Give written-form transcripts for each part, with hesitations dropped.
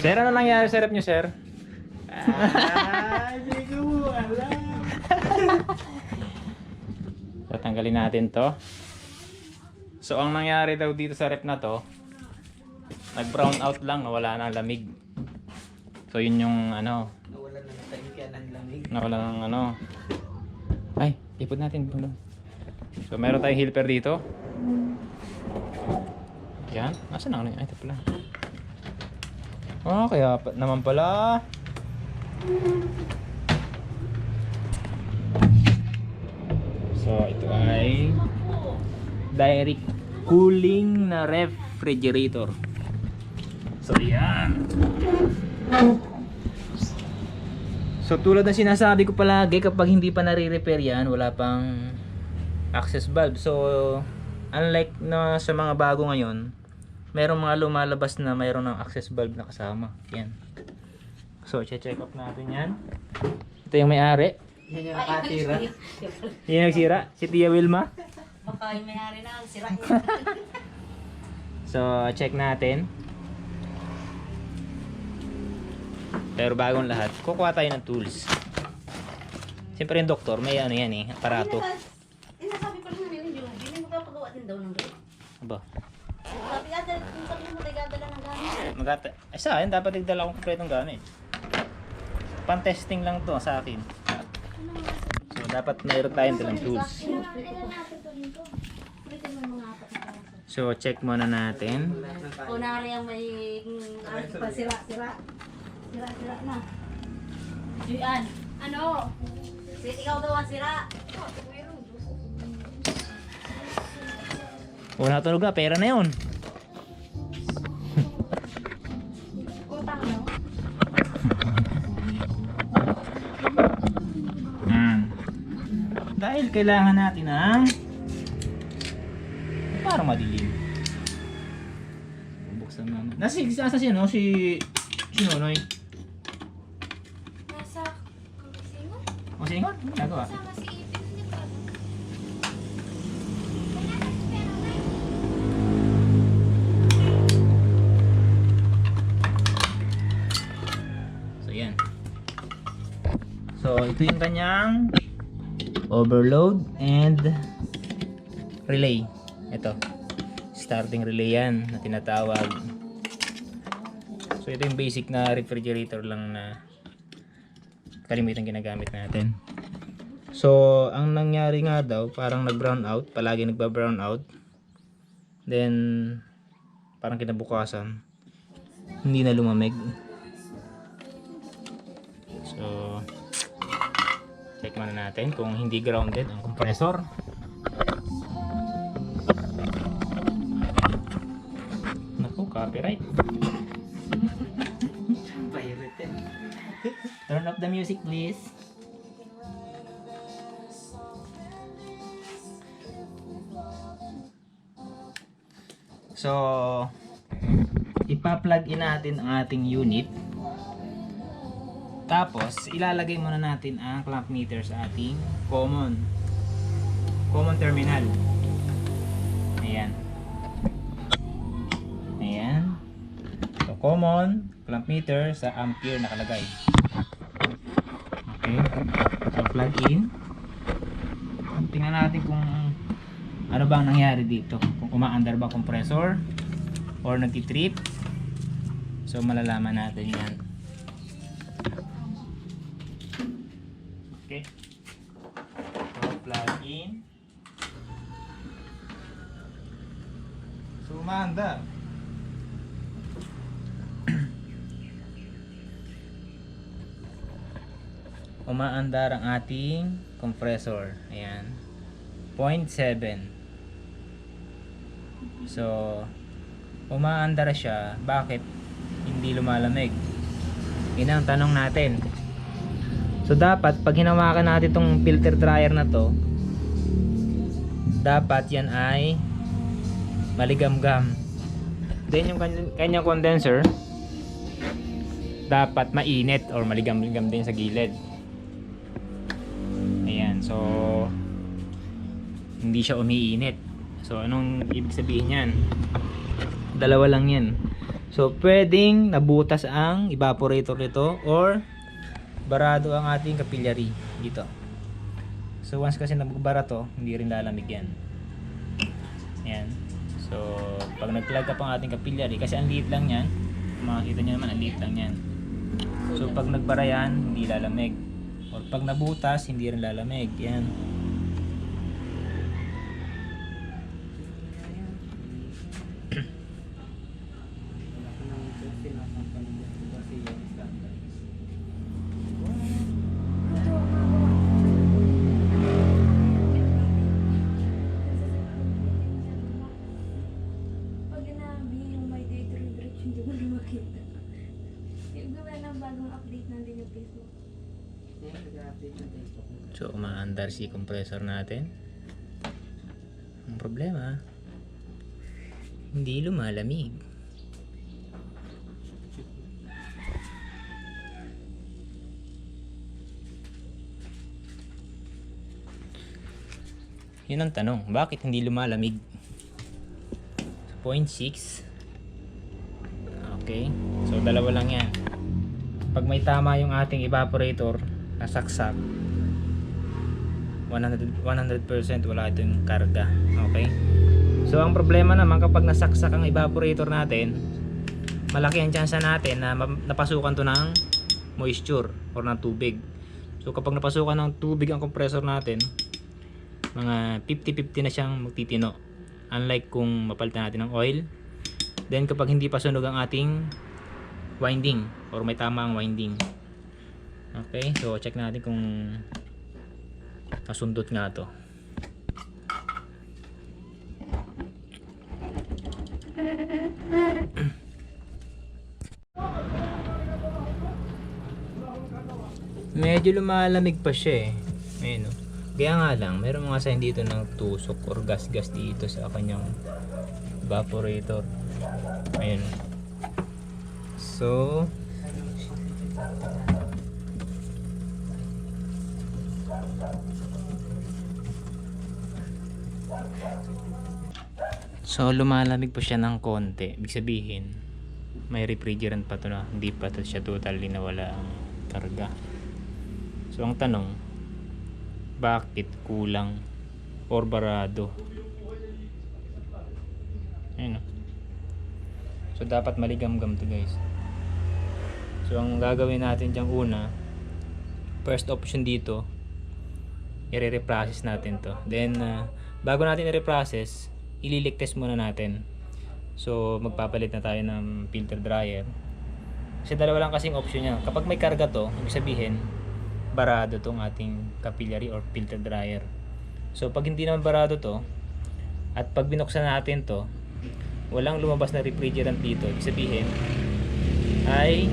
Sir, ano nangyari sa rep nyo, sir? Hindi ko alam. So, tanggalin natin to. So, ang nangyari daw dito sa rep na to, nag-brown out lang, nawala na ang lamig. So, yun yung ano, Nawala na ng tangkyan ng lamig. nawala ng ano. Ay, ipod natin. So, meron tayong helper dito. Yan. Nasaan na? Ay, ito pala. Oh, kaya naman pala. So, ito ay direct cooling na refrigerator. So, yan. So, tulad ng sinasabi ko palagi, kapag hindi pa nare-repair yan, wala pang access valve. So, unlike na sa mga bago ngayon, merong mga lumalabas na mayroon ng access valve na kasama. Yan. So, check up natin yan. Ito yung may-ari. Yan yung nakatira. Yan yung nagsira. Si Tia Wilma. Baka yung may-ari na, sira. So, check natin. Pero bagong lahat, kukuha tayo ng tools. Siyempre yung doktor, may ano yan eh, aparato. Sabi ko lang nila yung hindi mo kapagawa din daw ng rep. Aba, Sabi ata, yung sabi mo tayo dadala ng gamit. ay sa akin, dapat igdala akong kompletong gamit. Pan-testing lang to sa akin. So, dapat mayroon tayong dalang tools. So, check muna natin. Kunwari ang may sira-sira. Sira-sira na. Juan, ano? Ikaw daw ang sira. Wala tulog na, pera na yun. Utang no? Dahil kailangan natin ng parang madilim. Buksan naman. Nasa siya no? Si Nonoy. Nasa Singon? O singon? Nagawa. Sama si Ipin, di ba? So yan. So ito yung kanyang overload and relay. Ito. Starting relay yan na tinatawag. So ito yung basic na refrigerator lang na kalimitang ginagamit natin. So ang nangyari nga daw, parang nag-brown out, palagi nagba-brown out. Then parang kinabukasan hindi na lumamig. So check muna natin kung hindi grounded ang compressor. Naku, copyright. Pirate. Turn off the music please. So ipa-plug in natin ang ating unit. Tapos ilalagay muna natin ang clamp meter sa ating common terminal. Ayan. Ayan. So common clamp meter sa ampere nakalagay. Okay. So plug in. Tingnan natin kung ano bang nangyari dito. Kung umaandar ba compressor or nagti-trip. So malalaman natin 'yan. Okay. So plug in. So umaandar. Umaandar ang ating compressor. Ayan. 0.7. So, umaandar siya. Bakit hindi lumalamig? Yun ang tanong natin. So, dapat pag hinawakan natin itong filter dryer na to, dapat yan ay maligamgam. Then, yung kanyang condenser, dapat mainit or maligam-ligam din sa gilid. Ayan, so hindi siya umiinit. So anong ibig sabihin yan? Dalawa lang yan. So pwedeng nabutas ang evaporator nito or barado ang ating capillary dito. So once kasi nagbara to, hindi rin lalamig yan. Ayan. So pag nag-plug up ang ating capillary, kasi ang liit lang yan, makikita nyo naman ang liit lang yan. So pag nagbara yan, hindi lalamig. Or pag nabutas, hindi rin lalamig. Yan. Pag inabi yung may date redirection, hindi ko na makita. Yung gawin ng bagong update nandun yung Facebook. So umaandar si compressor natin. Ang problema, hindi lumalamig. Yun ang tanong, bakit hindi lumalamig? 0.6. Okay, so dalawa lang yan. Pag may tama yung ating evaporator, nasaksak, 100% wala itong karga. Okay, so ang problema naman kapag nasaksak ang evaporator natin, malaki ang chance natin na napasukan to ng moisture or ng tubig. So kapag napasukan ng tubig ang compressor natin, mga 50-50 na siyang magtitino, unlike kung mapalitan natin ng oil. Then kapag hindi pa sunog ang ating winding or may tama ang winding. Okay, so check natin kung nasundot nga to. Medyo lumalamig pa siya eh. Ayun, no? Kaya nga lang, meron mga sign dito ng tusok or gas-gas dito sa kanyang evaporator. Ayun. So, lumalamig pa siya ng konti. Ibig sabihin, may refrigerant pa to na. Hindi pa to siya totally nawala ang karga. So, ang tanong, bakit kulang or barado? Ayun, no? So dapat maligam-gam to guys. So ang gagawin natin diyang una, first option dito, i-reprocess natin to. Then bago natin i-reprocess, ililik test muna natin. So magpapalit na tayo ng filter dryer. Kasi dalawa lang kasing option niya. Kapag may karga to, ibig sabihin barado tong ating capillary or filter dryer. So pag hindi naman barado to, at pag binuksan natin to, walang lumabas na refrigerant dito, ibig sabihin ay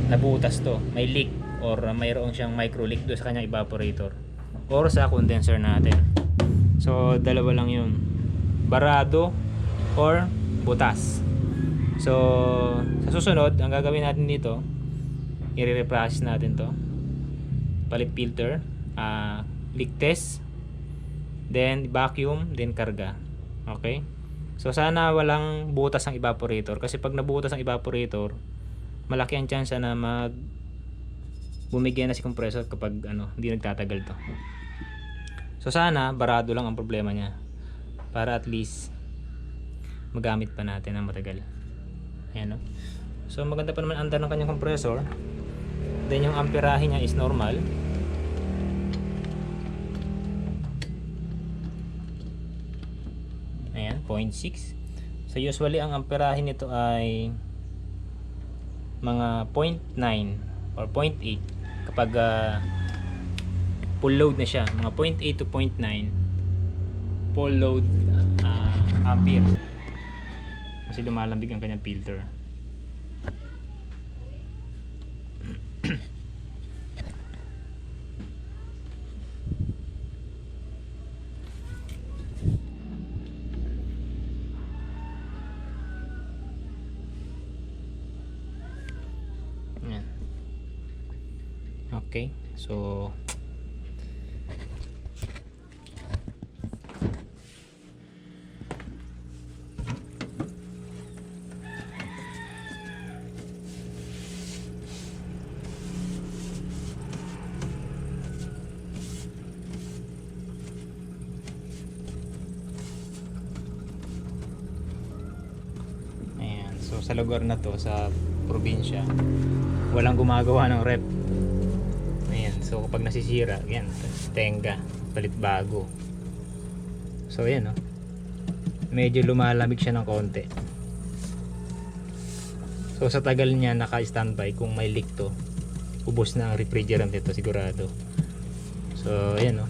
nabutas to, may leak or mayroon siyang micro leak doon sa kanyang evaporator or sa condenser natin. So dalawa lang yun, barado or butas. So sa susunod, ang gagawin natin dito, i-reprocess natin to, palit filter, leak test, then vacuum, then karga. Okay, so sana walang butas ang evaporator, kasi pag nabutas ang evaporator, malaki ang chance na bumigay na si compressor kapag hindi nagtatagal to. So sana barado lang ang problema niya para at least magamit pa natin ng matagal. Ayan, no? So maganda pa naman andar ng kanyang compressor. Then yung amperahe niya is normal. Ayan, 0.6. So usually ang amperahe nito ay mga 0.9 or 0.8 kapag full load na siya. Mga 0.8 to 0.9 full load ampere. Kasi lumalamig ang kanyang filter. Yan. Okay, so sa lugar na to, sa probinsya, walang gumagawa ng rep. Ayan, so kapag nasisira, yan, tenga, palit bago. So ayan, no? Medyo lumalamig siya ng konti. So sa tagal niya naka-standby, kung may leak to, ubos na ang refrigerant nito sigurado. So ayan, no?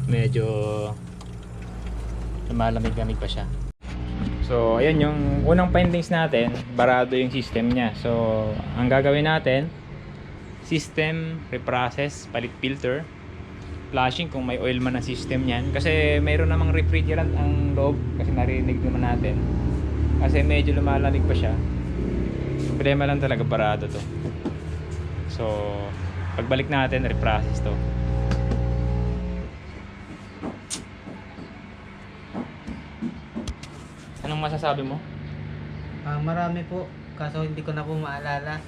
Medyo lumalamig-lamig pa siya. So ayan yung unang findings natin, barado yung system niya. So ang gagawin natin, system, reprocess, palit filter, flushing kung may oil man na system niyan. Kasi mayroon namang refrigerant ang loob, kasi narinig naman natin. Kasi medyo lumalamig pa siya. Problema lang talaga, barado to. So pagbalik natin, reprocess to. Anong masasabi mo? Marami po, kaso hindi ko na po maalala.